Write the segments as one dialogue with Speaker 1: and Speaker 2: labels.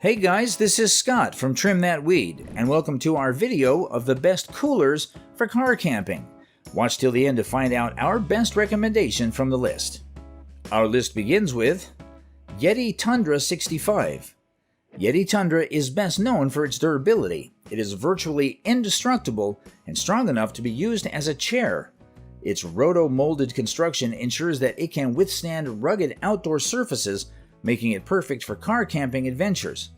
Speaker 1: Hey guys, this is Scott from Trim That Weed, and welcome to our video of the best coolers for car camping. Watch till the end to find out our best recommendation from the list. Our list begins with YETI Tundra 65. YETI Tundra is best known for its durability. It is virtually indestructible and strong enough to be used as a chair. Its roto-molded construction ensures that it can withstand rugged outdoor surfaces, making it perfect for car camping adventures.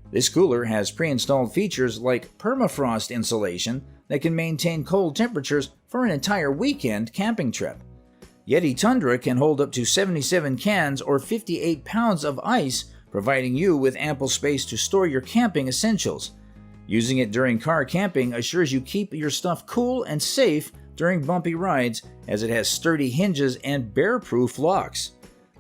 Speaker 1: This cooler has pre-installed features like permafrost insulation that can maintain cold temperatures for an entire weekend camping trip. YETI Tundra can hold up to 77 cans or 58 pounds of ice, providing you with ample space to store your camping essentials. Using it during car camping assures you keep your stuff cool and safe during bumpy rides, as it has sturdy hinges and bear-proof locks.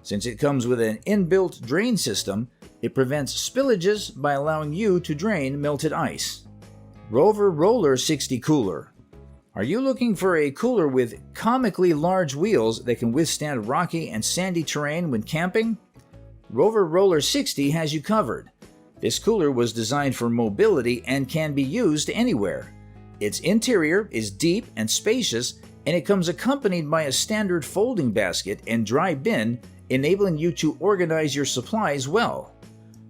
Speaker 1: Since it comes with an inbuilt drain system, it prevents spillages by allowing you to drain melted ice. RovR RollR 60 Cooler. Are you looking for a cooler with comically large wheels that can withstand rocky and sandy terrain when camping? RovR RollR 60 has you covered. This cooler was designed for mobility and can be used anywhere. Its interior is deep and spacious, and it comes accompanied by a standard folding basket and dry bin, enabling you to organize your supplies well.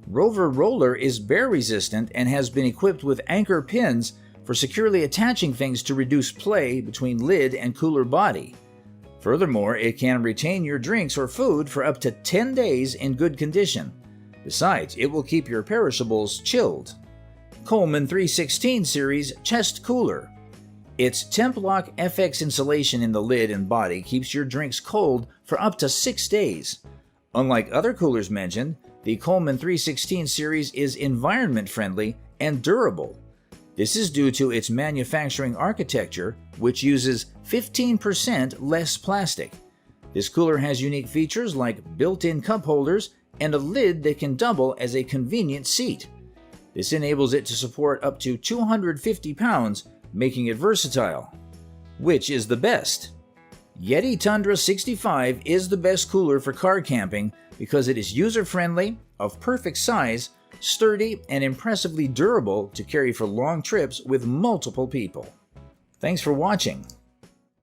Speaker 1: RovR RollR is bear resistant and has been equipped with anchor pins for securely attaching things to reduce play between lid and cooler body. Furthermore, it can retain your drinks or food for up to 10 days in good condition. Besides, it will keep your perishables chilled. Coleman 316 Series Chest Cooler. Its TempLock FX insulation in the lid and body keeps your drinks cold for up to 6 days. Unlike other coolers mentioned, the Coleman 316 series is environment-friendly and durable. This is due to its manufacturing architecture, which uses 15% less plastic. This cooler has unique features like built-in cup holders and a lid that can double as a convenient seat. This enables it to support up to 250 pounds, making it versatile. Which is the best? YETI Tundra 65 is the best cooler for car camping because it is user-friendly, of perfect size, sturdy, and impressively durable to carry for long trips with multiple people. Thanks for watching.